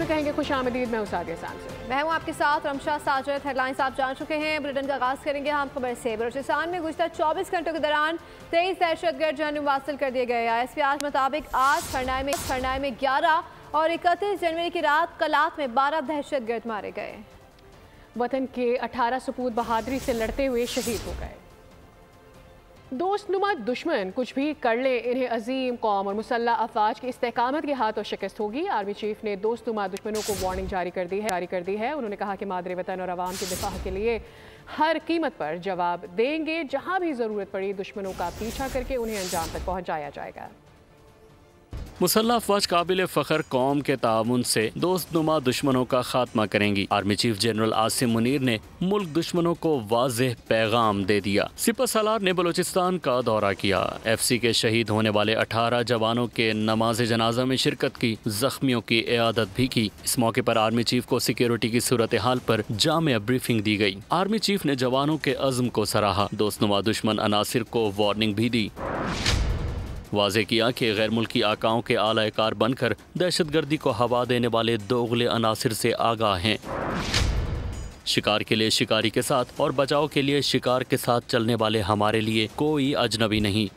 में कहेंगे खुशामदीद। मैं उसादिया सांसद, मैं हूँ आपके साथ रमशा साजिद। हेडलाइंस आप जान चुके हैं। बुलेटिन का आगाज करेंगे हम खबर से। बलूचिस्तान में गुज़श्ता 24 घंटों के दौरान 23 दहशतगर्द जहन्नुम वासिल कर दिए गए। ISPR के मुताबिक आज खरनाई में 11 और 31 जनवरी की रात कलात में 12 दहशतगर्द मारे गए। वतन के 18 सपूत बहादुरी से लड़ते हुए शहीद हो गए। दोस्तनुमा दुश्मन कुछ भी कर ले, इन्हें अजीम कौम और मुसल्लह अफवाज की इस्तेकामत के हाथों शिकस्त होगी। आर्मी चीफ ने दोस्तनुमा दुश्मनों को वार्निंग जारी कर दी है। उन्होंने कहा कि मादरे वतन और अवाम के दिफा के लिए हर कीमत पर जवाब देंगे। जहां भी ज़रूरत पड़ी दुश्मनों का पीछा करके उन्हें अंजाम तक पहुँचाया जाएगा। मुसल्लह अफवाज काबिल फ़ख्र कौम के ताउन से दोस्तनुमा दुश्मनों का खात्मा करेंगी। Army chief general Asim Munir ने मुल्क दुश्मनों को वाज़ेह पैगाम दे दिया। सिपहसालार ने बलूचिस्तान का दौरा किया। FC के शहीद होने वाले 18 जवानों के नमाज जनाजा में शिरकत की, जख्मियों की इयादत भी की। इस मौके पर आर्मी चीफ को सिक्योरिटी की सूरत हाल पर जामिया ब्रीफिंग दी गई। आर्मी चीफ ने जवानों के अज़्म को सराहा। दोस्तनुमा दुश्मन अनासिर को वार्निंग भी दी। वाज़े किया कि गैर मुल्की आकाओं के आलाकार बनकर दहशतगर्दी को हवा देने वाले दोगले अनासिर से आगाह हैं। शिकार के लिए शिकारी के साथ और बचाव के लिए शिकार के साथ चलने वाले हमारे लिए कोई अजनबी नहीं।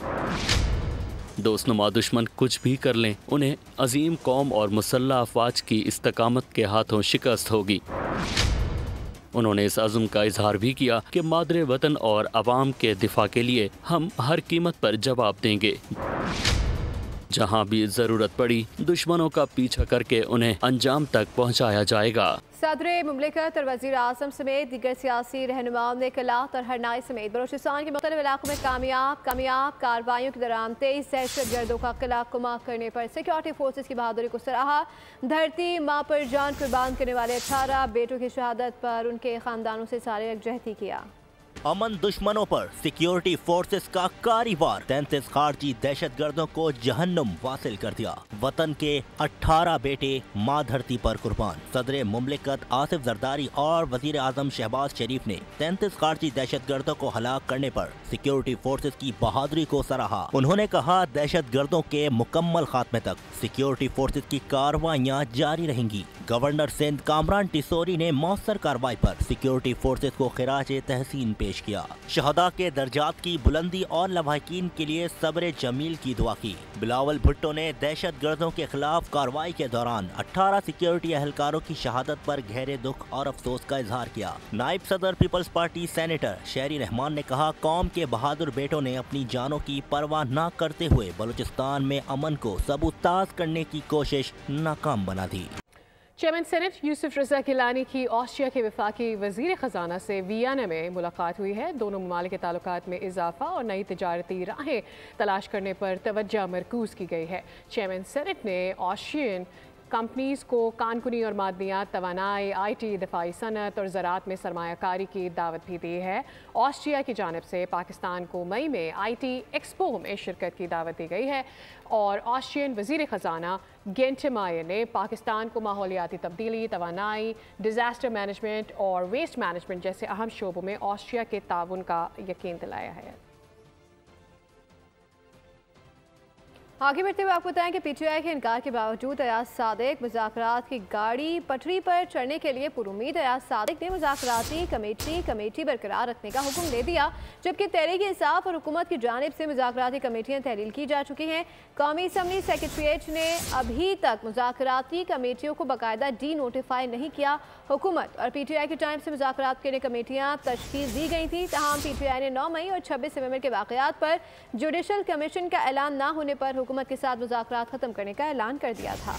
दोस्तनुमा दुश्मन कुछ भी कर लें, उन्हें अजीम कौम और मुसल्लह अफवाज की इस्तकामत के हाथों शिकस्त होगी। उन्होंने इस अज़्म का इजहार भी किया कि मादरे वतन और अवाम के दिफा के लिए हम हर कीमत पर जवाब देंगे। जहां भी ज़रूरत पड़ी दुश्मनों का पीछा करके उन्हें अंजाम तक पहुंचाया जाएगा। सदर मुमलिकत और वज़ीर आज़म समेत दीगर सियासी रहनुमाओं ने कलात और हरनाई समेत बलूचिस्तान के मुख्तलिफ इलाकों में कामयाब कार्रवाइयों के दौरान 23 दहशतगर्दों का किला कुमा करने पर सिक्योरिटी फोर्सेज की बहादुरी को सराहा। धरती माँ पर जान कुर्बान करने वाले 18 बेटों की शहादत पर उनके खानदानों से सारे यकजहती किया। अमन दुश्मनों पर सिक्योरिटी फोर्सेस का कारी वार, 33 खारजी दहशतगर्दों को जहन्नुम वासिल कर दिया। वतन के 18 बेटे माँ धरती पर कुर्बान। सदर मुमलिकत आसिफ जरदारी और वजीर आजम शहबाज शरीफ ने 33 खारजी दहशतगर्दों को हलाक करने पर सिक्योरिटी फोर्सेस की बहादुरी को सराहा। उन्होंने कहा दहशतगर्दों के मुकम्मल खात्मे तक सिक्योरिटी फोर्सेस की कार्रवाइयाँ जारी रहेंगी। गवर्नर सिंध कामरान टिसोरी ने मौसर कार्रवाई पर सिक्योरिटी फोर्सेस को खिराज तहसीन पेश किया। शहदा के दर्जात की बुलंदी और लवाहिकीन के लिए सब्र जमील की दुआ की। बिलावल भुट्टो ने दहशतगर्दों के खिलाफ कार्रवाई के दौरान 18 सिक्योरिटी एहलकारों की शहादत पर गहरे दुख और अफसोस का इजहार किया। नायब सदर पीपल्स पार्टी सेनेटर शहरी रहमान ने कहा कौम के बहादुर बेटों ने अपनी जानों की परवाह न करते हुए बलूचिस्तान में अमन को सबूताज करने की कोशिश नाकाम बना दी। चेयरमैन सेनेट यूसुफ रज़ा गिलानी की ऑस्ट्रिया के वफाकी वज़ीर ख़जाना से वियना में मुलाकात हुई है। दोनों ममालिक के ताल्लुकात में इजाफा और नई तिजारती राहें तलाश करने पर तवज्जो मरकूज़ की गई है। चेयरमैन सेनेट ने ऑस्ट्रियन कंपनीज़ को कानकुनी और मादनियात, तवानाई, IT, दफाई सनत और ज़राअत में सरमायाकारी की दावत भी दी है। ऑस्ट्रिया की जानिब से पाकिस्तान को मई में IT एक्सपो में शिरकत की दावत दी गई है और ऑस्ट्रियन वज़ीर ख़जाना गेंटमायर ने पाकिस्तान को माहौलियाती तब्दीली, तवानाई, डिज़ास्टर मैनेजमेंट और वेस्ट मैनेजमेंट जैसे अहम शोबों में ऑस्ट्रिया के ताउन का यकीन दिलाया है। आगे बढ़ते हुए आपको बताएं कि PTI के इनकार के बावजूद अयाज सादिक मुज़ाकरात की गाड़ी पटरी पर चढ़ने के लिए पुरुमीद अयाज सादिक ने मुज़ाकराती कमेटी बरकरार रखने का हुक्म दे दिया, जबकि तहरीक-ए-इंसाफ और हुकूमत की जानिब से मुज़ाकराती कमेटियाँ तहलील की जा चुकी हैं। कौमी असम्बली सेक्रेटरीट ने अभी तक मुज़ाकराती कमेटियों को बाकायदा डी नोटिफाई नहीं किया। हुकूमत और PTI की जानिब से मुज़ाकरात के लिए कमेटियाँ तश्कील दी गई थी। तमाम PTI ने 9 मई और 26 नवंबर के वाक़यात पर जुडिशल कमीशन का ऐलान न होने पर हुकूमत के साथ मुज़ाकरात खत्म करने का ऐलान कर दिया था।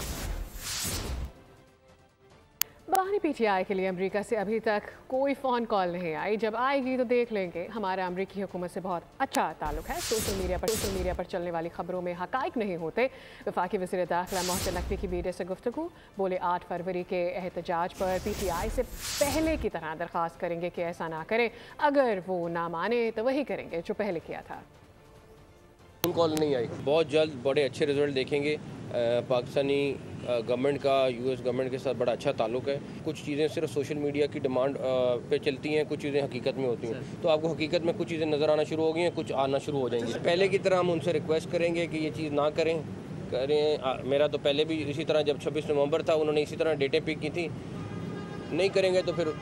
बाहरी PTI के लिए अमेरिका से अभी तक कोई फ़ोन कॉल नहीं आई। जब आएगी तो देख लेंगे। हमारा अमेरिकी हुकूमत से बहुत अच्छा ताल्लुक है। सोशल मीडिया पर चलने वाली खबरों में हक़ाइक़ नहीं होते। वफाकी वज़ीर दाखिला मोहसिन नकवी की मीडिया से गुफ्तगू, बोले 8 फरवरी के एहतजाज पर PTI से पहले की तरह दरख्वास्त करेंगे कि ऐसा ना करें। अगर वो ना माने तो वही करेंगे जो पहले किया था। कॉल नहीं आई। बहुत जल्द बड़े अच्छे रिजल्ट देखेंगे। पाकिस्तानी गवर्नमेंट का US गवर्नमेंट के साथ बड़ा अच्छा ताल्लुक है। कुछ चीज़ें सिर्फ सोशल मीडिया की डिमांड पे चलती हैं, कुछ चीज़ें हकीकत में होती हैं। तो आपको हकीकत में कुछ चीज़ें नज़र आना शुरू हो गई हैं, कुछ आना शुरू हो जाएंगी। पहले की तरह हम उनसे रिक्वेस्ट करेंगे कि ये चीज़ ना करें करें। मेरा तो पहले भी इसी तरह, जब 26 नवंबर था उन्होंने इसी तरह डेटें पिक की थी, नहीं करेंगे तो फिर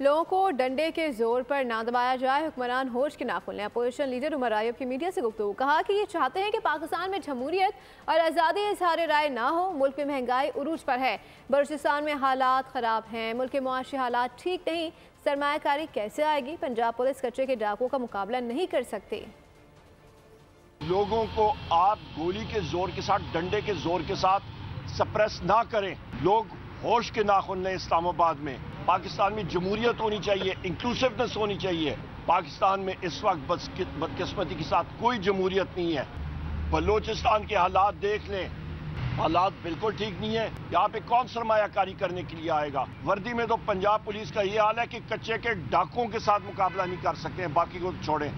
लोगों को डंडे के जोर पर ना दबाया जाए, हुक्मरान होश के ना खुलें। अपोजिशन लीडर उमर आयुब की मीडिया से गुफ्तगू, कहा कि ये चाहते हैं कि पाकिस्तान में जमहूरियत और आज़ादी इज़हार राय ना हो। मुल्क में महंगाई उरूज पर है, बलूचिस्तान में हालात ख़राब हैं, मुल्क के मुआशी हालात ठीक नहीं, सरमायाकारी कैसे आएगी? पंजाब पुलिस कच्चे के डाकुओं का मुकाबला नहीं कर सकती। लोगों को आप गोली के जोर के साथ, डंडे के जोर के साथ सप्रेस ना करें। लोग होश के नाखुन लें। इस्लामाबाद में, पाकिस्तान में जमहूरियत होनी चाहिए, इंक्लूसिवनेस होनी चाहिए। पाकिस्तान में इस वक्त बदकिस्मती के साथ कोई जमहूरियत नहीं है। बलूचिस्तान के हालात देख लें, हालात बिल्कुल ठीक नहीं है। यहाँ पे कौन सरमायाकारी करने के लिए आएगा? वर्दी में तो पंजाब पुलिस का ये हाल है कि कच्चे के डाकुओं के साथ मुकाबला नहीं कर सकते हैं, बाकी को छोड़ें,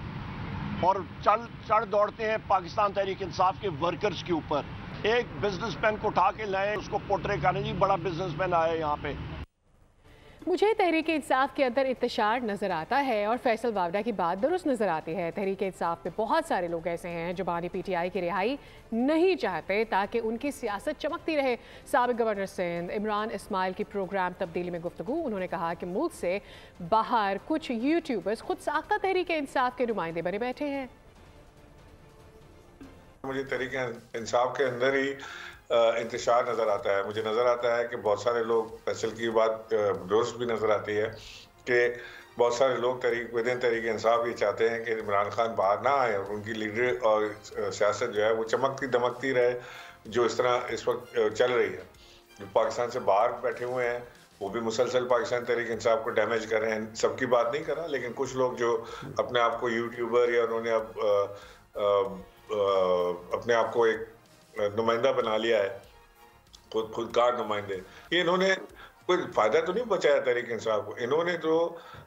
और चढ़ दौड़ते हैं पाकिस्तान तहरीक इंसाफ के वर्कर्स के ऊपर। एक बिजनेसमैन को उठा के लाए, उसको पोर्ट्रे करने, जी बड़ा बिजनेसमैन आया यहाँ पे। मुझे तहरीक इंसाफ के अंदर इंतशार नज़र आता है और फैसल वावडा की बात दुरुस्त नज़र आती है। तहरीक इंसाफ में बहुत सारे लोग ऐसे हैं जो बानी PTI की रिहाई नहीं चाहते ताकि उनकी सियासत चमकती रहे। साबिक गवर्नर सिंध इमरान इस्माइल की प्रोग्राम तब्दीली में गुफ्तगू, उन्होंने कहा कि मुल्क से बाहर कुछ यूट्यूबर्स खुद साख्ता तहरीक इंसाफ के नुमाइंदे बने बैठे हैं। मुझे तहरीक इंसाफ के अंदर ही इंतशार नज़र आता है। मुझे नज़र आता है कि बहुत सारे लोग, फैसल की बात दुरुस्त भी नज़र आती है कि बहुत सारे लोग विदिन तहरीक इंसाफ ये चाहते हैं कि इमरान खान बाहर ना आए और उनकी लीडर और सियासत जो है वो चमकती दमकती रहे, जो इस तरह इस वक्त चल रही है। जो पाकिस्तान से बाहर बैठे हुए हैं वो भी मुसलसल पाकिस्तान तहरीक इंसाफ को डैमेज कर रहे हैं। सबकी बात नहीं कर रहा, लेकिन कुछ लोग जो अपने आप को यूट्यूबर या उन्होंने अपने आप को एक नुमाइंदा बना लिया है, खुदकार नुमाइंदे, ये इन्होंने कोई फायदा तो नहीं पहुंचाया तहरीक इंसाफ को। इन्होंने तो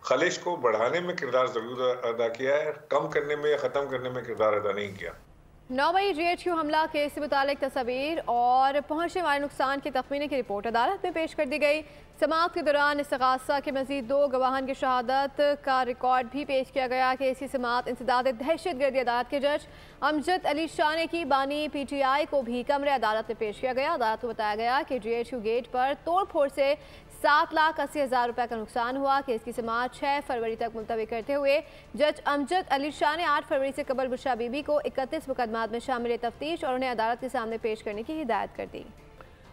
खलिश को बढ़ाने में किरदार जरूर अदा किया है, कम करने में या ख़त्म करने में किरदार अदा नहीं किया। 9 मई GHQ हमला केस से मुतालिक तस्वीर और पहुंचने वाले नुकसान के तखमीने की रिपोर्ट अदालत में पेश कर दी गई। समाअत के दौरान इस्तग़ासा के मज़ीद 2 गवाहान की शहादत का रिकॉर्ड भी पेश किया गया। केस की समाअत इंसदाद दहशतगर्दी अदालत के जज अमजद अली शाह ने की। बानी PTI को भी कमरे अदालत में पेश किया गया। अदालत को बताया गया कि GHQ गेट पर तोड़ फोड़ से 7,80,000 रुपये का नुकसान हुआ। केस की समाअत 6 फरवरी तक मुलतवी करते हुए जज अमजद अली शाह ने 8 फरवरी से कबल बुशरा बीबी को 31 मुकदमात में शामिल तफ्तीश और उन्हें अदालत के सामने पेश करने की हिदायत कर दी।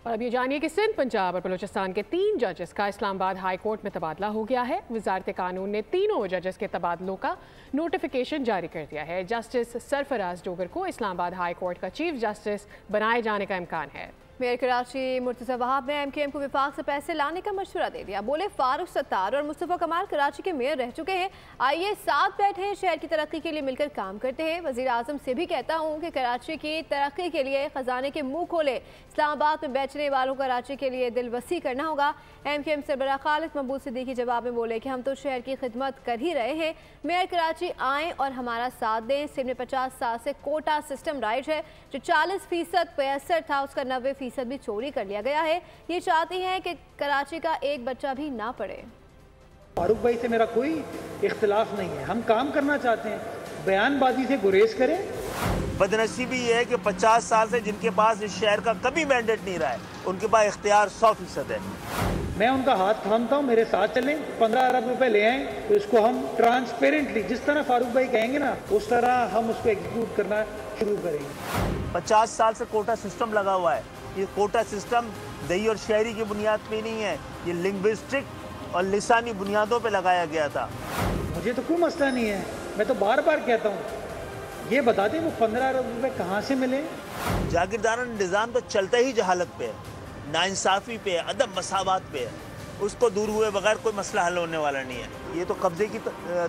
और अब ये जानिए कि सिंध, पंजाब और बलूचिस्तान के 3 जजेस का इस्लामाबाद हाई कोर्ट में तबादला हो गया है। वजारत कानून ने तीनों जजेस के तबादलों का नोटिफिकेशन जारी कर दिया है। जस्टिस सरफराज डोगर को इस्लामाबाद हाई कोर्ट का चीफ जस्टिस बनाए जाने का इम्कान है। मेयर कराची मुर्तज़ा वहाब ने MKM को विफाक से पैसे लाने का मशवरा दे दिया। बोले फारूक सत्तार और मुस्तफ़ा कमाल कराची के मेयर रह चुके हैं, आइए साथ बैठे हैं, शहर की तरक्की के लिए मिलकर काम करते हैं। वज़ीर आज़म से भी कहता हूँ कि कराची की तरक्की के लिए ख़जाने के मुँह खोले। इस्लामाबाद में बेचने वालों कराची के लिए दिल वसी करना होगा। MKM सरबराह खालिद महबूब सिद्दीकी जवाब में बोले कि हम तो शहर की खिदमत कर ही रहे हैं। मेयर कराची आएँ और हमारा साथ दें। सिंध में 50 साल से कोटा सिस्टम राइज है, जो 40% पैसर था उसका 90% भी चोरी कर लिया गया है। ये चाहती हैं कि कराची का एक बच्चा भी ना पढ़े। फारूक भाई से मेरा कोई इख्तिलाफ नहीं है, हम काम करना चाहते हैं, बयानबाजी से गुरेज करें। बदनसीबी ये है कि 50 साल से जिनके पास इस शहर का कभी मैंडेट नहीं रहा है, उनके पास इख्तियार 100% है। मैं उनका हाथ थामता हूँ, मेरे साथ चलें, 15 अरब रुपए ले आएँ तो इसको हम ट्रांसपेरेंटली, जिस तरह फारूक भाई कहेंगे ना, उस तरह हम उसको एग्जीक्यूट करना शुरू करेंगे। 50 साल से कोटा सिस्टम लगा हुआ है। ये कोटा सिस्टम दही और शहरी की बुनियाद पे नहीं है, ये लिंग्विस्टिक और लिसानी बुनियादों पे लगाया गया था। मुझे तो कोई मसला नहीं है, मैं तो बार बार कहता हूँ, ये बता दें वो 15 अरब रुपए कहाँ से मिले। जागीरदाराना निज़ाम तो चलता ही जहालत पे है, नाइंसाफ़ी पे है, अदम मसावत पे है। उसको दूर हुए बगैर कोई मसला हल होने वाला नहीं है। ये तो कब्जे की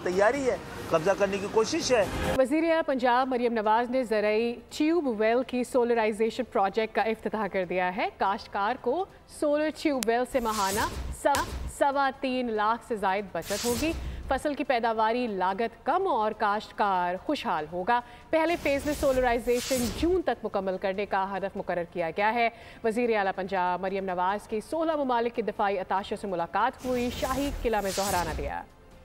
तैयारी है, कब्जा करने की कोशिश है। वज़ीर आला पंजाब मरियम नवाज ने ज़रई ट्यूब वेल की सोलराइजेशन प्रोजेक्ट का इफ्तिताह कर दिया है। काश्तकार को सोलर ट्यूब वेल से माहाना 3.25 लाख से ज़ायद बचत होगी। फसल की पैदावारी लागत कम और काश्तकार खुशहाल होगा। पहले फेज़ में सोलराइजेशन जून तक मुकम्मल करने का हदफ मुकर्रर किया गया है। वज़ीर आला पंजाब मरियम नवाज की 16 ममालिक के दिफाई अताशे से मुलाकात हुई। शाही किला में दोहराना दिया।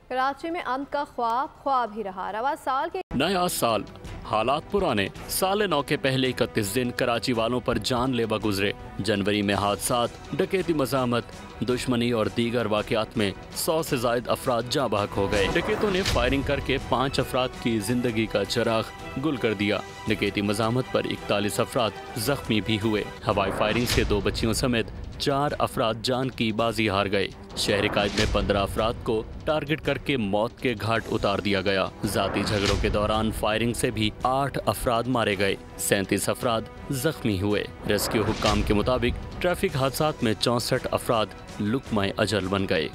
कराची में अमन का ख्वाब ही रहा। रवा साल के नया साल हालात पुराने। साल 9 के पहले 31 दिन कराची वालों पर जानलेवा गुजरे। जनवरी में हादसात, डकैती, मज़ाहमत, दुश्मनी और दीगर वाक़यात में 100 से ज़ायद अफराद जाँ बहक हो गए। डकैतों ने फायरिंग करके 5 अफराद की जिंदगी का चिराग गुल कर दिया। डकैती मज़ाहमत पर 41 अफराद जख्मी भी हुए। हवाई फायरिंग से 2 बच्चियों समेत 4 अफराद जान की बाजी हार गए। शहर कायद में 15 अफराद को टारगेट करके मौत के घाट उतार दिया गया। जाती झगड़ों के दौरान फायरिंग से भी 8 अफराद मारे गए, 37 अफराद जख्मी हुए। रेस्क्यू हुक्काम के मुताबिक ट्रैफिक हादसात में 64 अफराद लुकमाए अजल बन गए।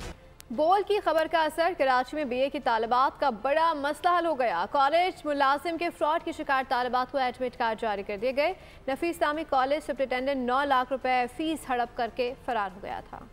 बोल की खबर का असर, कराची में बीए की तालिबात का बड़ा मसला हल हो गया। कॉलेज मुलाजिम के फ्रॉड की शिकार तालिबात को एडमिट कार्ड जारी कर दिए गए। नफीस इस्लामी कॉलेज सुपरिटेंडेंट 9 लाख रुपए फीस हड़प करके फरार हो गया था।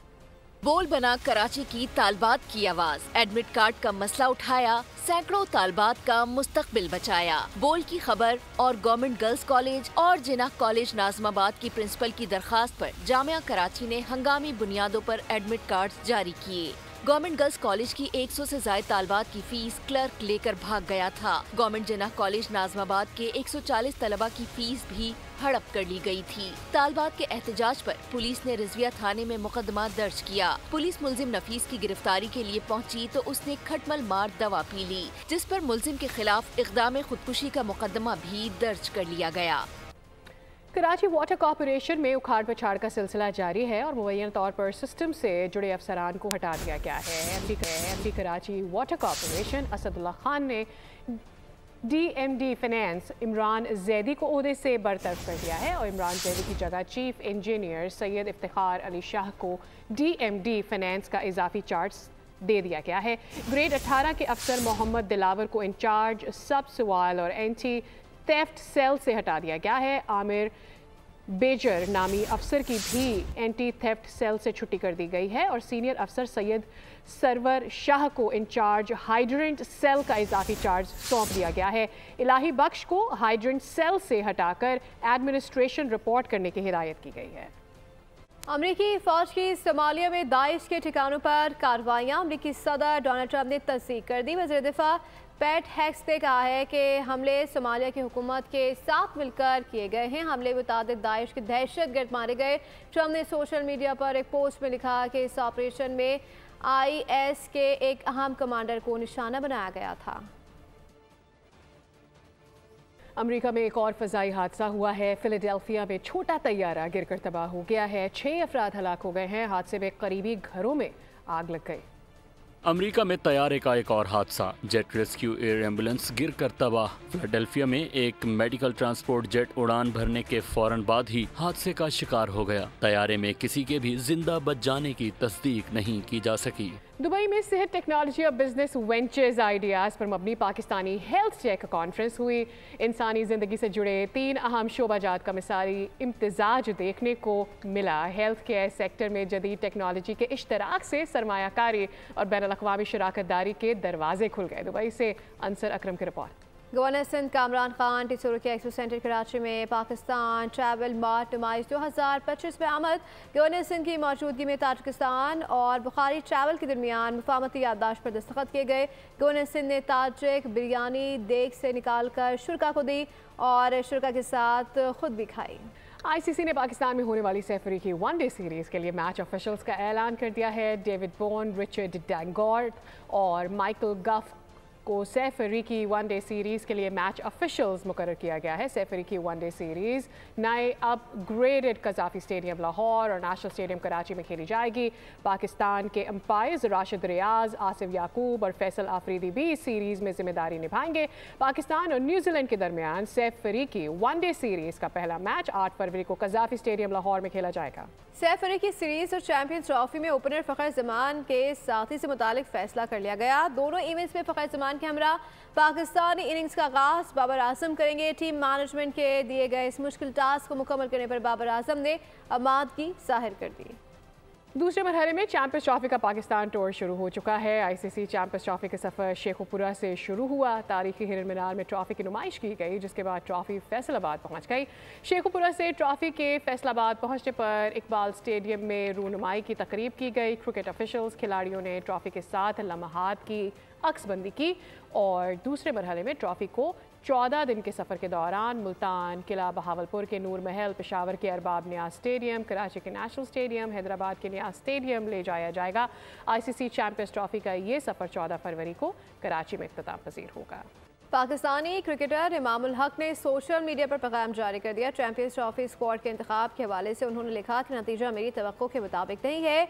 बोल बना कराची की तालिबात की आवाज, एडमिट कार्ड का मसला उठाया, सैकड़ों तालिबात का मुस्तकबिल बचाया। बोल की खबर और गवर्नमेंट गर्ल्स कॉलेज और जिन्ना कॉलेज नाजमाबाद की प्रिंसिपल की दरखास्त पर जामिया कराची ने हंगामी बुनियादों पर एडमिट कार्ड जारी किए। गवर्नमेंट गर्ल्स कॉलेज की 100 से ज्यादा तालिबात की फीस क्लर्क लेकर भाग गया था। गवर्नमेंट जिन्ना कॉलेज नाजमाबाद के 140 तलबा की फीस भी हड़प कर ली गई थी। तालिबात के एहतजाज पर पुलिस ने रिजविया थाने में मुकदमा दर्ज किया। पुलिस मुलजिम नफीस की गिरफ्तारी के लिए पहुंची तो उसने खटमल मार दवा पी ली, जिस पर मुलजिम के खिलाफ इक़दाम खुदकुशी का मुकदमा भी दर्ज कर लिया गया। कराची वाटर कॉरपोरेशन में उखाड़ पछाड़ का सिलसिला जारी है और मुबैना तौर पर सिस्टम से जुड़े अफसरान को हटा दिया गया है। MD Karachi water corporation Asadullah Khan ने DMD फाइनेंस इमरान जैदी को ओहदे से बरतरफ कर दिया है और इमरान जैदी की जगह चीफ इंजीनियर सैयद इफ्तिखार अली शाह को DMD फाइनेंस का इजाफी चार्ज दे दिया गया है। ग्रेड 18 के अफसर मोहम्मद दिलावर को इंचार्ज सब सवाल और एंटी थेफ्ट सेल से हटा दिया गया है। आमिर बेजर नामी अफसर की भी एंटी थेफ्ट सेल से छुट्टी कर दी गई है और सीनियर अफसर सैयद सरवर शाह को इंचार्ज हाइड्रेंट सेल का इजाफी चार्ज सौंप दिया गया है। इलाही बख्श को हाइड्रेंट सेल से हटाकर एडमिनिस्ट्रेशन रिपोर्ट करने की हिदायत की गई है। अमरीकी फौज की सोमालिया में दाइश के ठिकानों पर कार्रवाइयाँ, अमरीकी सदर डोनाल्ड ट्रंप ने तस्दीक कर दी। वज़ीर दिफा पैट हेक्स ने कहा है कि हमले सोमालिया की हुकूमत के साथ मिलकर किए गए हैं। हमले मुताबिक दाइश के दहशतगर्द मारे गए। ट्रंप ने सोशल मीडिया पर एक पोस्ट में लिखा कि इस ऑपरेशन में IS के एक अहम कमांडर को निशाना बनाया गया था। अमेरिका में एक और फ़ज़ाई हादसा हुआ है। फिलाडेल्फिया में छोटा तैयारा गिरकर तबाह हो गया है। 6 अफराद हलाक हो गए हैं। हादसे में करीबी घरों में आग लग गई। अमेरिका में तैयारे का एक और हादसा, जेट रेस्क्यू एयर एम्बुलेंस गिरकर तबाह। फिलाडेल्फिया में एक मेडिकल ट्रांसपोर्ट जेट उड़ान भरने के फौरन बाद ही हादसे का शिकार हो गया। तैयारे में किसी के भी जिंदा बच जाने की तस्दीक नहीं की जा सकी। दुबई में सेहत टेक्नोलॉजी और बिजनेस वेंचर्स आइडियाज़ पर मबनी पाकिस्तानी हेल्थ चेक कॉन्फ्रेंस हुई। इंसानी ज़िंदगी से जुड़े 3 अहम शोबाजात का मिसाली इम्तिजाज देखने को मिला। हेल्थ केयर सेक्टर में जदीद टेक्नोलॉजी के इश्तराक से सरमायाकारी और बैनुल अक़वामी शराकत दारी के दरवाजे खुल गए। दुबई से अंसर अकरम की रिपोर्ट। गवर्नर सिंध कामरान खान टिसोर के एक्सपो सेंटर कराची में पाकिस्तान ट्रैवल मार्ट नुमाइश 2025 में आमद। गवर्नर सिंध की मौजूदगी में ताजिकिस्तान और बुखारी ट्रैवल के दरमियान मुफाहमती याददाश्त पर दस्तखत किए गए। गवर्नर सिंध ने ताजिक बिरयानी देग से निकाल कर शुरा को दी और शुरा के साथ खुद भी खाई। ICC ने पाकिस्तान में होने वाली सैफ अफ्रीदी वनडे सीरीज़ के लिए मैच ऑफिशियल्स का ऐलान कर दिया है। डेविड बोन, रिचर्ड डैंगॉर्ट और माइकल गफ को सैफ अफ्रीदी वनडे सीरीज़ के लिए मैच ऑफिशियल्स मुकर्रर किया गया है। सैफ अफ्रीदी वनडे सीरीज़ नए अपग्रेडेड कज़ाफ़ी स्टेडियम लाहौर और नेशनल स्टेडियम कराची में खेली जाएगी। पाकिस्तान के अंपायर्स राशिद रियाज, आसिफ याकूब और फैसल आफरीदी भी इस सीरीज़ में जिम्मेदारी निभाएंगे। पाकिस्तान और न्यूजीलैंड के दरमियान सैफ अफ्रीदी वनडे सीरीज़ का पहला मैच 8 फरवरी को कज़ाफ़ी स्टेडियम लाहौर में खेला जाएगा। सैफ अफ्रीदी सीरीज़ और चैंपियंस ट्रॉफी में ओपनर फ़खर जमान के साथी से मुतालिक फैसला कर लिया गया। दोनों इवेंट्स में फ़खर जमान के हमरा पाकिस्तानी इनिंग्स का आगाज़ बाबर आजम करेंगे। टीम मैनेजमेंट के दिए गए इस मुश्किल टास्क को मुकम्मल करने पर बाबर आजम ने आमादगी ज़ाहिर कर दी। दूसरे मरहले में चैंपियंस ट्रॉफी का पाकिस्तान टूर शुरू हो चुका है। ICC चैंपियंस ट्रॉफी का सफ़र शेखुपुरा से शुरू हुआ। तारीखी हिरन मीनार में ट्रॉफी की नुमाइश की गई, जिसके बाद ट्रॉफी फैसलाबाद पहुंच गई। शेखुपुरा से ट्रॉफी के फैसलाबाद पहुंचने पर इकबाल स्टेडियम में रूनुमाई की तकरीब की गई। क्रिकेट ऑफिशियल्स खिलाड़ियों ने ट्रॉफी के साथ लम्हात की अक्सबंदी की और दूसरे मरहले में ट्रॉफी को 14 दिन के सफ़र के दौरान मुल्तान, किला बहावलपुर के नूर महल, पेशावर के अरबाब नियाज स्टेडियम, कराची के नेशनल स्टेडियम, हैदराबाद के नियाज स्टेडियम ले जाया जाएगा। ICC चैंपियंस ट्रॉफी का ये सफ़र 14 फरवरी को कराची में इख्तिताम पजीर होगा। पाकिस्तानी क्रिकेटर इमामुल हक ने सोशल मीडिया पर पैगाम जारी कर दिया। चैंपियंस ट्रॉफी स्क्वाड के इंतखाब के हवाले से उन्होंने लिखा कि नतीजा मेरी तवक्को के मुताबिक नहीं है।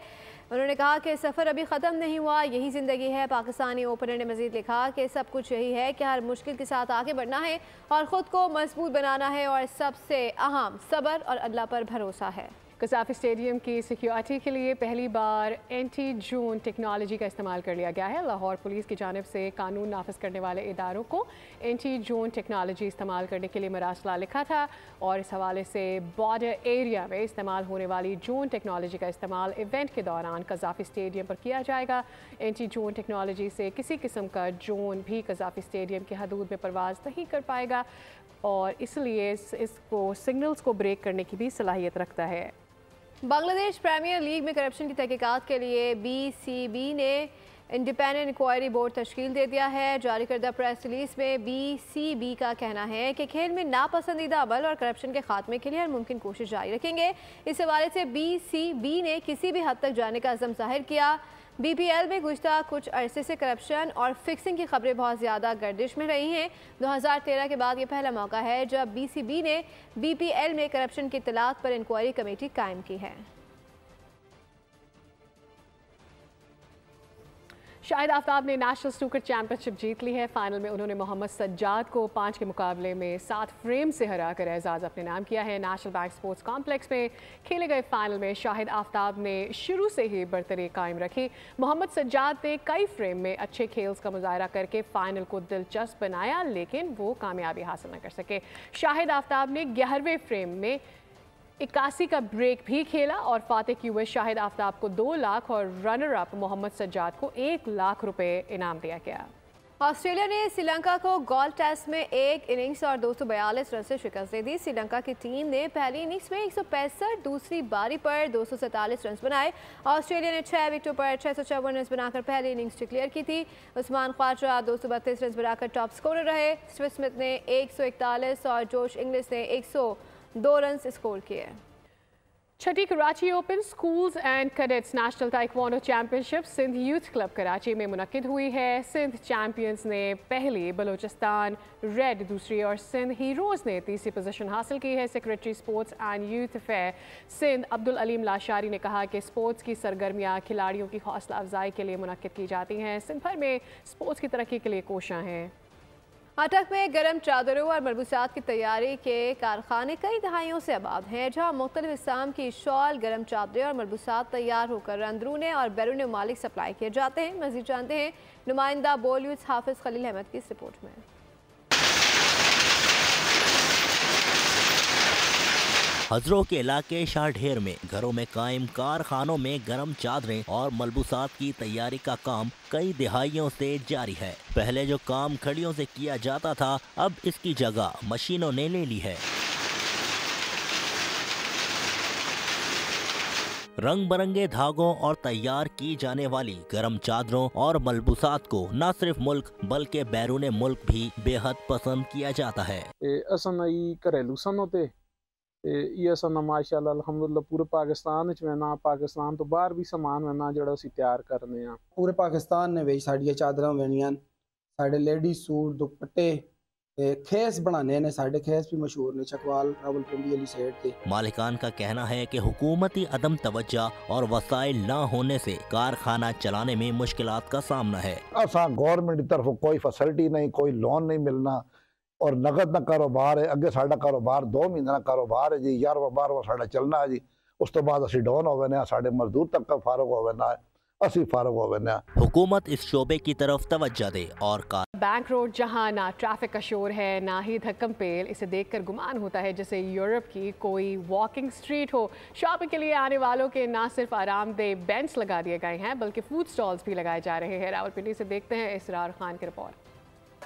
उन्होंने कहा कि सफ़र अभी ख़त्म नहीं हुआ, यही ज़िंदगी है। पाकिस्तानी ओपनर ने मज़ीद लिखा कि सब कुछ यही है कि हर मुश्किल के साथ आगे बढ़ना है और ख़ुद को मजबूत बनाना है और सबसे अहम सब्र और अल्लाह पर भरोसा है। कसाफी स्टेडियम की सिक्योरिटी के लिए पहली बार एंटी ड्रोन टेक्नोलॉजी का इस्तेमाल कर लिया गया है। लाहौर पुलिस की जानिब से कानून नाफिज करने वाले इदारों को एंटी ड्रोन टेक्नोलॉजी इस्तेमाल करने के लिए मरासला लिखा था और इस हवाले से बॉर्डर एरिया में इस्तेमाल होने वाली ड्रोन टेक्नोलॉजी का इस्तेमाल इवेंट के दौरान कसाफी स्टेडियम पर किया जाएगा। एंटी ड्रोन टेक्नोलॉजी से किसी किस्म का ड्रोन भी कसाफी स्टेडियम की हदूद में परवाज़ नहीं कर पाएगा और इसलिए इसको सिग्नल्स को ब्रेक करने की भी सलाहियत रखता है। बांग्लादेश प्रीमियर लीग में करप्शन की तहकीकात के लिए BCB ने इंडिपेंडेंट इंक्वायरी बोर्ड तश्कील दे दिया है। जारी करदा प्रेस रिलीज में BCB का कहना है कि खेल में नापसंदीदा अमल और करप्शन के खात्मे के लिए हर मुमकिन कोशिश जारी रखेंगे। इस हवाले से BCB ने किसी भी हद तक जाने का अज़म जाहिर किया। BPL में गुज़श्ता कुछ अरसे से करप्शन और फिक्सिंग की खबरें बहुत ज़्यादा गर्दिश में रही हैं। 2013 के बाद ये पहला मौका है जब BCB ने BPL में करप्शन की इत्तलात पर इंक्वायरी कमेटी कायम की है। शाहिद आफ्ताब ने नेशनल स्नूकर चैंपियनशिप जीत ली है। फाइनल में उन्होंने मोहम्मद सज्जाद को 5 के मुकाबले में 7 फ्रेम से हराकर एजाज़ अपने नाम किया है। नेशनल बैंक स्पोर्ट्स कॉम्प्लेक्स में खेले गए फाइनल में शाहिद आफ्ताब ने शुरू से ही बरतरी कायम रखी। मोहम्मद सज्जाद ने कई फ्रेम में अच्छे खेल्स का मुजाहरा करके फाइनल को दिलचस्प बनाया लेकिन वो कामयाबी हासिल न कर सके। शाहिद आफ्ताब ने 11वें फ्रेम में 81 का ब्रेक भी खेला और फातेह क्यूए शाहिद आफ्ताब को 2 लाख और रनर अप मोहम्मद सज्जाद को 1 लाख रुपए इनाम दिया गया। ऑस्ट्रेलिया ने श्रीलंका को गोल्ड टेस्ट में एक इनिंग्स और 242 रन से शिकस्त दे दी। श्रीलंका की टीम ने पहली इनिंग्स में 165, दूसरी बारी पर 247 रन बनाए। ऑस्ट्रेलिया ने 6 विकेटों पर 654 रन बनाकर पहली इनिंग्स डिक्लेयर की थी। उस्मान ख्वाजा 232 रन बनाकर टॉप स्कोरर रहे। स्टीव स्मिथ ने 141 और जोश इंग्लिश ने 102 रन स्कोर किए। छठी Karachi open schools and cadets national taekwondo championship Sindh youth club Karachi में मुनक्किद हुई है। सिंध चैंपियंस ने पहली, बलोचिस्तान रेड दूसरी और सिंध हीरोज़ ने तीसरी पोजीशन हासिल की है। Secretary sports and youth affair Sindh Abdul Aleem Lashari ने कहा कि स्पोर्ट्स की सरगर्मियाँ खिलाड़ियों की हौसला अफजाई के लिए मुनक्किद की जाती हैं। सिंध भर में स्पोर्ट्स की तरक्की के लिए कोशियाँ हैं। अटक में गर्म चादरों और मलबूसात की तैयारी के कारखाने कई दहाइयों से आबाद हैं, जहाँ मुख्तलिफ इस्लाम की शॉल, गर्म चादरें और मलबूसात तैयार होकर अंदरूने और बैरून ममालिक सप्लाई किए जाते हैं। मज़ीद जानते हैं नुमाइंदा बॉलीवुड हाफिज खलील अहमद की इस रिपोर्ट में। हजरों के इलाके शाहढेर में घरों में कायम कारखानों में गर्म चादरें और मलबूसात की तैयारी का काम कई दिहाइयों से जारी है। पहले जो काम खड़ियों से किया जाता था, अब इसकी जगह मशीनों ने ले ली है। रंग बिरंगे धागों और तैयार की जाने वाली गर्म चादरों और मलबूसात को न सिर्फ मुल्क बल्कि बैरून मुल्क भी बेहद पसंद किया जाता है। घरेलू सन होते ये सन माशाअल्लाह अल्हम्दुलिल्लाह पूरे पाकिस्तान में पाकिस्तान तो बाहर भी समान में जो असी तैयार करने पूरे पाकिस्तान ने वे साड़ियाँ चादर वेनियां साढ़े लेडीज सूट दुपट्टे खेस बनाने ने साढ़े खेस भी मशहूर ने चकवाल रावलपिंडी वाली साइड पे। मालिकान का कहना है कि हुकूमती अदम तवज्जो और वसाइल न होने से कारखाना चलाने में मुश्किलात का सामना है। असा गवर्नमेंट की तरफ कोई फैसिलिटी नहीं, कोई लोन नहीं मिलना और नगद न कारोबार है। अगे साडा कारोबार 2 महीने का कारोबार है जी, 11वां 12वां साडा चलना है जी। उस तो बाद असी डाउन होवे ने, साडे मजदूर तक का फारग होवे ना, असी फारग होवे ना। हुकूमत इस शोबे की तरफ तवज्जो दे और बैंक रोड जहां ना ट्रैफिक का शोर है ना ही धक्कम पेल, इसे देखकर गुमान होता है जैसे यूरोप की कोई वॉकिंग स्ट्रीट हो। शॉपिंग के लिए आने वालों के ना सिर्फ आरामदेह बेंच लगा दिए गए हैं बल्कि फूड स्टॉल्स भी लगाए जा रहे हैं। रावलपिंडी से देखते हैं इसरार खान की रिपोर्ट।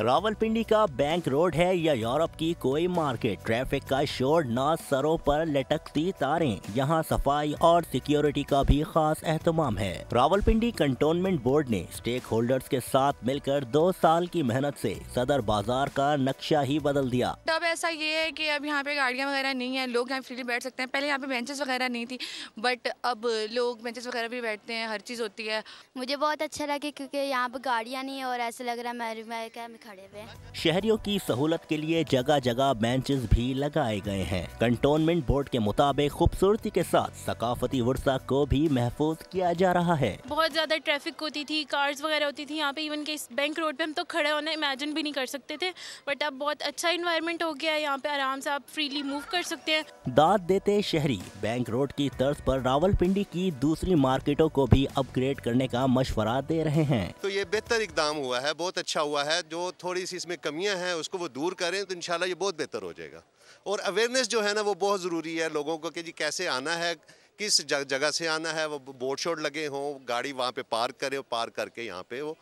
रावलपिंडी का बैंक रोड है या यूरोप की कोई मार्केट, ट्रैफिक का शोर ना सरों पर लटकती तारें, यहाँ सफाई और सिक्योरिटी का भी खास एहतमाम है। रावलपिंडी कंटोनमेंट बोर्ड ने स्टेक होल्डर्स के साथ मिलकर 2 साल की मेहनत से सदर बाजार का नक्शा ही बदल दिया। अब ऐसा ये है कि अब यहाँ पे गाड़ियाँ वगैरह नहीं है, लोग यहाँ फ्रीली बैठ सकते हैं। पहले यहाँ पे बेंचेस वगैरह नहीं थी, बट अब लोग बेंचेस वगैरह भी बैठते हैं, हर चीज़ होती है। मुझे बहुत अच्छा लगे क्योंकि यहाँ पे गाड़ियाँ नहीं है और ऐसा लग रहा है मैं खड़े हुए। शहरियों की सहूलत के लिए जगह जगह बेंचेस भी लगाए गए हैं। कंटोनमेंट बोर्ड के मुताबिक खूबसूरती के साथ सकाफती वर्सा को भी महफूज किया जा रहा है। बहुत ज्यादा ट्रैफिक होती थी, कार्स वगैरह होती थी यहाँ पे, इवन के इस बैंक रोड पे हम तो खड़े होना इमेजिन भी नहीं कर सकते थे, बट अब बहुत अच्छा इन्वायरमेंट हो गया है, यहाँ पे आराम से आप फ्रीली मूव कर सकते हैं। दाद देते शहरी बैंक रोड की तर्ज पर रावलपिंडी की दूसरी मार्केटों को भी अपग्रेड करने का मशवरा दे रहे हैं। तो ये बेहतर इकदाम हुआ है, बहुत अच्छा हुआ है। जो थोड़ी सी इसमें कमियां हैं उसको वो दूर करें तो इंशाल्लाह ये बहुत बेहतर हो जाएगा। और अवेयरनेस जो है ना वो बहुत ज़रूरी है लोगों को कि जी कैसे आना है, किस जगह से आना है, वो बोर्ड शोर्ड लगे हों, गाड़ी वहाँ पे पार्क करें, पार्क करके यहाँ पे वो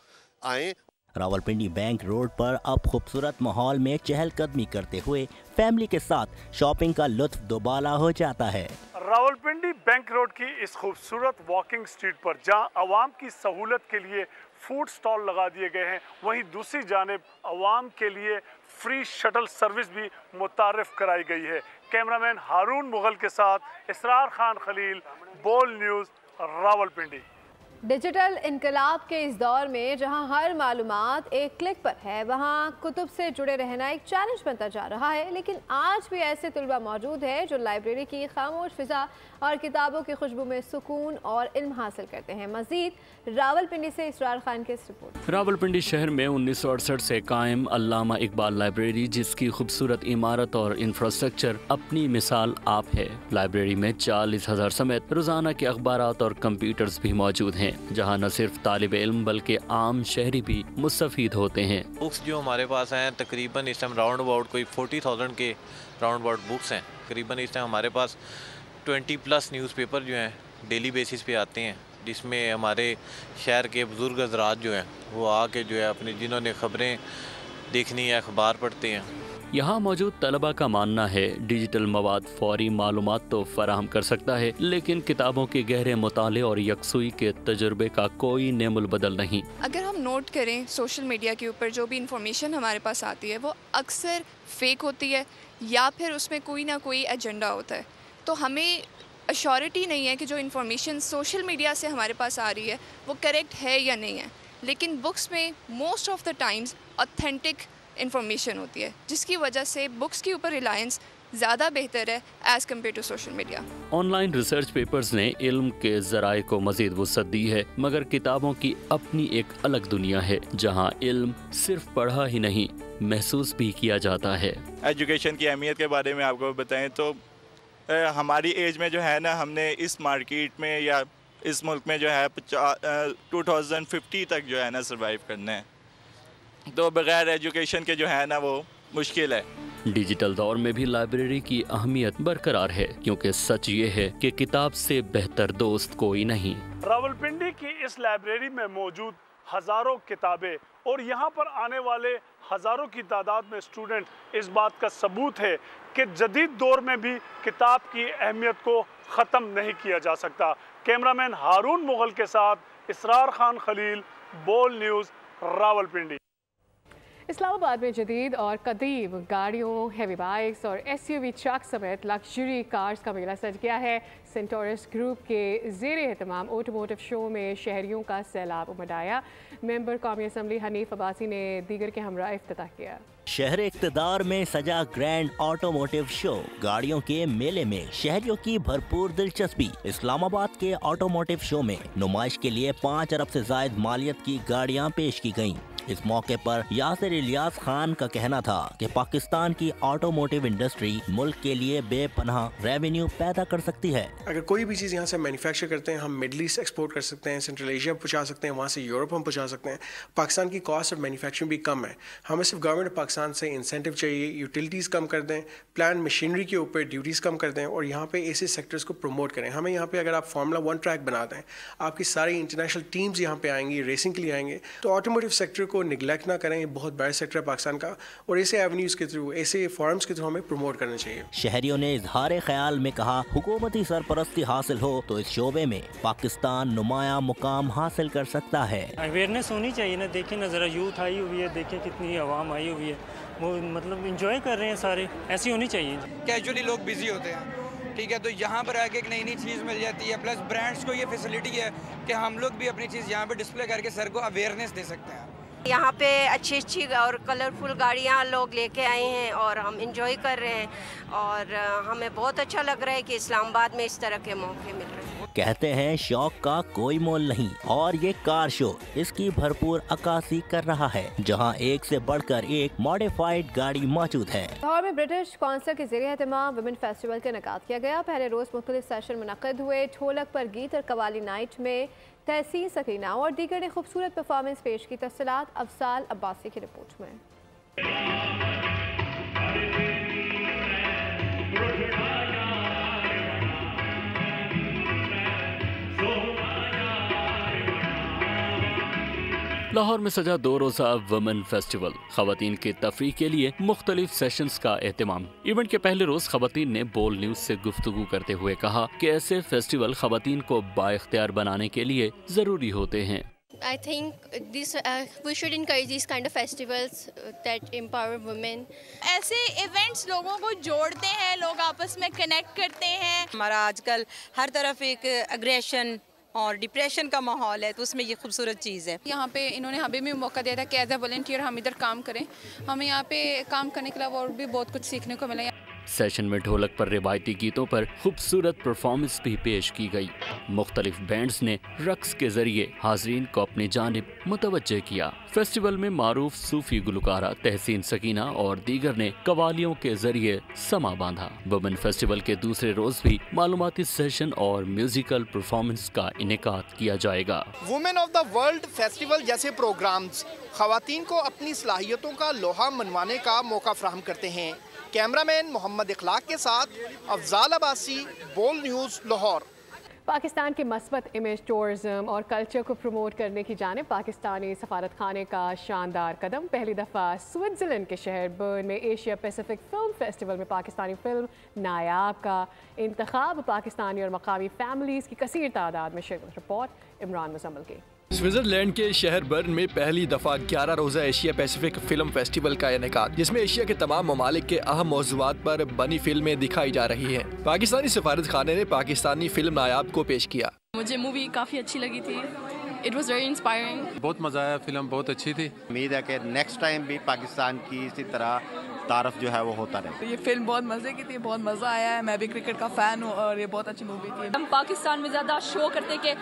आएँ। रावलपिंडी बैंक रोड पर अब खूबसूरत माहौल में चहलकदमी करते हुए फैमिली के साथ शॉपिंग का लुत्फ दोबाला हो जाता है। रावलपिंडी बैंक रोड की इस खूबसूरत वॉकिंग स्ट्रीट पर जहां आवाम की सहूलत के लिए फूड स्टॉल लगा दिए गए हैं, वहीं दूसरी जानिब आवाम के लिए फ्री शटल सर्विस भी मुतारिफ कराई गई है। कैमरामैन हारून मुगल के साथ इसरार खान खलील, बोल न्यूज़, रावलपिंडी। डिजिटल इनकलाब के इस दौर में जहां हर मालूमात एक क्लिक पर है, वहां कुतुब से जुड़े रहना एक चैलेंज बनता जा रहा है। लेकिन आज भी ऐसे तलबा मौजूद हैं जो लाइब्रेरी की खामोश फिजा और किताबों की खुशबू में सुकून और इल्म हासिल करते हैं। मजीद रावलपिंडी से इसरार खान की रिपोर्ट। रावलपिंडी शहर में 1968 से कायम अल्लामा इकबाल लाइब्रेरी, जिसकी खूबसूरत इमारत और इंफ्रास्ट्रक्चर अपनी मिसाल आप है। लाइब्रेरी में 40,000 समेत रोजाना के अखबारात और कंप्यूटर्स भी मौजूद हैं, जहां न सिर्फ तालिब इल्म बल्कि आम शहरी भी मुस्तफीद होते हैं। बुक्स जो हमारे पास हैं तकरीबन इस टाइम राउंड अबाउट कोई 40,000 के राउंड अबाउट बुक्स हैं। तकरीबन इस टाइम हमारे पास 20+ न्यूज़पेपर जो हैं डेली बेसिस पे आते हैं, जिसमें हमारे शहर के बुज़ुर्ग हज़रात जो हैं वो आके जो है अपनी जिन्होंने ख़बरें देखनी है अखबार पढ़ते हैं। यहाँ मौजूद तलबा का मानना है डिजिटल मवाद फौरी मालूमात तो फराहम कर सकता है, लेकिन किताबों के गहरे मुताले और यकसुई के तजुर्बे का कोई नेमुल बदल नहीं। अगर हम नोट करें सोशल मीडिया के ऊपर जो भी इंफॉर्मेशन हमारे पास आती है वो अक्सर फेक होती है या फिर उसमें कोई ना कोई एजेंडा होता है। तो हमें अश्योरिटी नहीं है कि जो इन्फॉर्मेशन सोशल मीडिया से हमारे पास आ रही है वो करेक्ट है या नहीं है। लेकिन बुक्स में most of the times authentic information होती है, जिसकी वजह से बुक्स के ऊपर रिलायंस ज़्यादा बेहतर है as compare to social media. Online research papers ने इल्म के ज़राए को मज़ीद वुसअत दी है, मगर किताबों की अपनी एक अलग दुनिया है, जहाँ इल्म सिर्फ पढ़ा ही नहीं महसूस भी किया जाता है। एजुकेशन की अहमियत के बारे में आपको बताएं तो हमारी एज में जो है ना, हमने इस मार्केट में या इस मुल्क में जो है 2050 तक जो है ना सर्वाइव करना है, तो बगैर एजुकेशन के जो है ना वो मुश्किल है। डिजिटल दौर में भी लाइब्रेरी की अहमियत बरकरार है, क्योंकि सच ये है कि किताब से बेहतर दोस्त कोई नहीं। रावलपिंडी की इस लाइब्रेरी में मौजूद हजारों किताबें और यहाँ पर आने वाले हजारों की तादाद में स्टूडेंट इस बात का सबूत है कि जदीद दौर में भी किताब की अहमियत को ख़त्म नहीं किया जा सकता। कैमरामैन हारून मुगल के साथ इसरार खान खलील, बोल न्यूज़, रावलपिंडी। इस्लामाबाद में जदीद और कदीम गाड़ियों, हेवी बाइक्स और SUV ट्रक समेत लग्जरी कार्स का मेला सज गया है। सेंटोरस ग्रुप के ज़ेर एहतमाम ऑटोमोटिव शो में शहरियों का सैलाब उमड़ आया। मेंबर कौमी असम्बली हनीफ अब्बासी ने दीगर के हमरा इफ्तिताह किया। शहर इक़्तिदार में सजा ग्रैंड ऑटोमोटिव शो, गाड़ियों के मेले में शहरियों की भरपूर दिलचस्पी। इस्लामाबाद के ऑटोमोटिव शो में नुमाइश के लिए 5 अरब से जायद मालियत की गाड़ियां पेश की गयीं। इस मौके पर यासिर इलियास खान का कहना था कि पाकिस्तान की ऑटोमोटिव इंडस्ट्री मुल्क के लिए बेपनाह रेवेन्यू पैदा कर सकती है। अगर कोई भी चीज़ यहाँ से मैन्युफैक्चर करते हैं, हम मिडल ईस्ट एक्सपोर्ट कर सकते हैं, सेंट्रल एशिया पहुँचा सकते हैं, वहाँ से यूरोप हम पहुँचा सकते हैं। पाकिस्तान की कॉस्ट ऑफ मैन्युफैक्चरिंग भी कम है। हमें सिर्फ गवर्नमेंट पाकिस्तान से इंसेंटिव चाहिए, यूटिलिटीज़ कम कर दें, प्लान मशीनरी के ऊपर ड्यूटीज़ कम कर दें और यहाँ पे ऐसे सेक्टर्स को प्रमोट करें। हमें यहाँ पे अगर आप फार्मूला 1 ट्रैक बना दें, आपकी सारी इंटरनेशनल टीम्स यहाँ पे आएंगी, रेसिंग के लिए आएंगे, तो ऑटोमोटिव सेक्टर को निगलेक्ट ना करें, बहुत बड़ा सेक्टर है पाकिस्तान का, और ऐसे एवेन्यूज़ के थ्रू, ऐसे फॉरम्स के थ्रू हमें प्रमोट करना चाहिए। शहरियों ने इजहार ख्याल में कहा, हुकूमती सरपरस्ती हासिल हो तो इस शोबे में पाकिस्तान नुमाया मुकाम हासिल कर सकता है। अवेयरनेस होनी चाहिए ना, देखें ना ज़रा यूथ आई हुई है, देखें कितनी आवाम आई हुई है, वो मतलब इंजॉय कर रहे हैं सारे, ऐसी होनी चाहिए। कैजुअली लोग बिजी होते हैं, ठीक है, तो यहाँ पर आके एक नई नई चीज़ मिल जाती है, प्लस ब्रांड्स को ये फैसिलिटी है कि हम लोग भी अपनी चीज़ यहाँ पे डिस्प्ले करके सर को अवेयरनेस दे सकते हैं। यहाँ पे अच्छी अच्छी और कलरफुल गाड़ियाँ लोग लेके आए हैं और हम इंजॉय कर रहे हैं, और हमें बहुत अच्छा लग रहा है कि इस्लामाबाद में इस तरह के मौके मिल रहे हैं। कहते हैं शौक का कोई मोल नहीं, और ये कार शो इसकी भरपूर अक्कासी कर रहा है, जहां एक से बढ़कर एक मॉडिफाइड गाड़ी मौजूद है। लाहौर में ब्रिटिश कौंसिल के ज़रिए एहतमाम वुमेन फेस्टिवल का इनेकाद किया गया। पहले रोज़ मुख्तलिफ सेशन मुनक़्क़िद हुए। ढोलक पर गीत और कवाली नाइट में तहसीन सकीना और दीगर ने खूबसूरत परफॉर्मेंस पेश की। तफसीलात अफसाल अब्बासी की रिपोर्ट में। लाहौर में सजा 2 रोज़ा वुमेन फेस्टिवल, खवातीन की तफरीह के लिए मुख्तलिफ सेशंस का एहतमाम। इवेंट के पहले रोज खवातीन ने बोल न्यूज से गुफ्तगू करते हुए कहा कि ऐसे फेस्टिवल खवातीन को बाइख्तियार बनाने के लिए जरूरी होते हैं। I think we should encourage these kind of festivals that empower women. ऐसे इवेंट्स लोगों को जोड़ते हैं, लोग आपस में कनेक्ट करते हैं। हमारा आजकल हर तरफ एक एग्रेशन और डिप्रेशन का माहौल है, तो उसमें ये खूबसूरत चीज़ है। यहाँ पे इन्होंने हमें भी मौका दिया था कि एज ए वॉलंटियर हम इधर काम करें। हमें यहाँ पे काम करने के अलावा और भी बहुत कुछ सीखने को मिला। सेशन में ढोलक पर रिवायती गीतों पर खूबसूरत परफॉर्मेंस भी पेश की गई। मुख्तलिफ बैंड्स ने रक्स के जरिए हाजरीन को अपनी जानिब मुतवज्जे किया। फेस्टिवल में मारूफ सूफी गुलकारा तहसीन सकीना और दीगर ने कवालियों के जरिए समा बांधा। वुमेन फेस्टिवल के दूसरे रोज भी मालूमाती सेशन और म्यूजिकल परफॉर्मेंस का इनेकाद किया जाएगा। Women of the world festival जैसे प्रोग्राम्स खवातीन को अपनी सलाहियतों का लोहा मनवाने का मौका फराहम करते हैं। कैमरामैन मोहम्मद इखलाक के साथ अफजाल अब्बासी, बोल न्यूज़, लाहौर। पाकिस्तान के मस्बत इमेज, टूरिज्म और कल्चर को प्रमोट करने की जानिब पाकिस्तानी सफारत खाने का शानदार कदम। पहली दफ़ा स्विट्ज़रलैंड के शहर बर्न में एशिया पैसिफिक फिल्म फेस्टिवल में पाकिस्तानी फिल्म नायाब का इंतखाब। पाकिस्तानी और मकामी फैमिलीज़ की कसीर तादाद में शिरकत। रिपोर्ट इमरान मुजम्मिल की। स्विट्जरलैंड के शहर बर्न में पहली दफा 11 रोजा एशिया पैसिफिक फिल्म फेस्टिवल का इनेकाद, जिसमें एशिया के तमाम ममालिक के अहम मौज़ूआत पर बनी फिल्में दिखाई जा रही हैं। पाकिस्तानी सफारत खाने ने पाकिस्तानी फिल्म नायाब को पेश किया। मुझे मूवी काफी अच्छी लगी थी। It was very inspiring. बहुत मजा आया, फिल्म बहुत अच्छी थी। उम्मीद है कि नेक्स्ट टाइम भी पाकिस्तान की इसी तरह तारफ जो है वो होता रहे। ये फिल्म बहुत मजे की थी, बहुत मजा आया है। मैं भी क्रिकेट का फैन हूँ और ये बहुत अच्छी मूवी थी। हम पाकिस्तान में ज्यादा शो करते हैं कि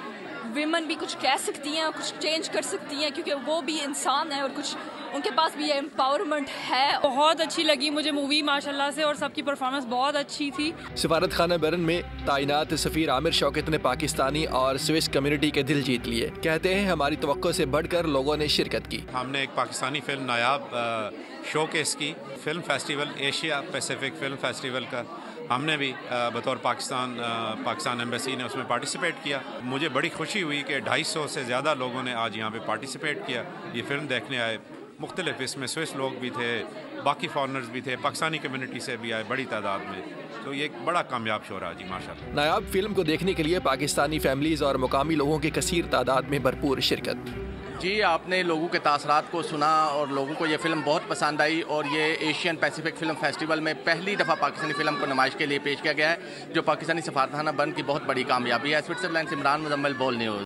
विमेन भी कुछ कह सकती हैं, कुछ चेंज कर सकती हैं, क्योंकि वो भी इंसान है और कुछ उनके पास भी एम्पावरमेंट है। बहुत अच्छी लगी मुझे मूवी माशाल्लाह से, और सबकी परफॉर्मेंस बहुत अच्छी थी। सफारत खाना बर्न में तैनात सफीर आमिर शौकत ने पाकिस्तानी और स्विस कम्युनिटी के दिल जीत लिए। कहते हैं हमारी तवक्को से बढ़कर लोगों ने शिरकत की। हमने एक पाकिस्तानी फिल्म नायाब शोकेस की। Film festival, Asia Pacific film festival का हमने भी बतौर पाकिस्तान एम्बेसी ने उसमें पार्टिसिपेट किया। मुझे बड़ी खुशी हुई कि 250 से ज़्यादा लोगों ने आज यहाँ पे पार्टिसिपेट किया, ये फिल्म देखने आए। मुख्तलिफ इसमें स्विस लोग भी थे, बाकी फॉरनर्स भी थे, पाकिस्तानी कम्युनिटी से भी आए बड़ी तादाद में। तो ये एक बड़ा कामयाब शो रहा जी माशाल्लाह। नायाब फिल्म को देखने के लिए पाकिस्तानी फैमिलीज और मुकामी लोगों की कसीर तादाद में भरपूर शिरकत। जी, आपने लोगों के तासरात को सुना और लोगों को ये फ़िल्म बहुत पसंद आई, और ये एशियन पैसिफिक फ़िल्म फेस्टिवल में पहली दफ़ा पाकिस्तानी फ़िल्म को नुमाइश के लिए पेश किया गया है, जो पाकिस्तानी सफारतखाना बर्न की बहुत बड़ी कामयाबी है। स्विट्जरलैंड से इमरान मुजम्मिल, बोल न्यूज़।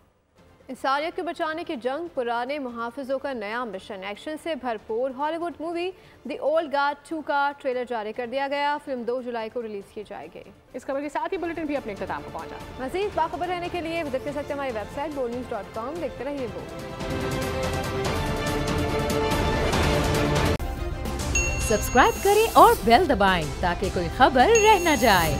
इंसानियत को बचाने की जंग, पुराने मुहाफिजों का नया मिशन। एक्शन से भरपूर Hollywood movie the old guard 2 का ट्रेलर जारी कर दिया गया। फिल्म 2 जुलाई को रिलीज की जाएगी। इस खबर के साथ ही बुलेटिन भी अपने इख्तिताम को पहुंचा। मज़ीद बाखबर रहने के लिए विजिट कर सकते हैं हमारी वेबसाइट boldnews.com। देखते रहिए सब्सक्राइब करें और बेल दबाएं ताकि कोई खबर रह न जाए।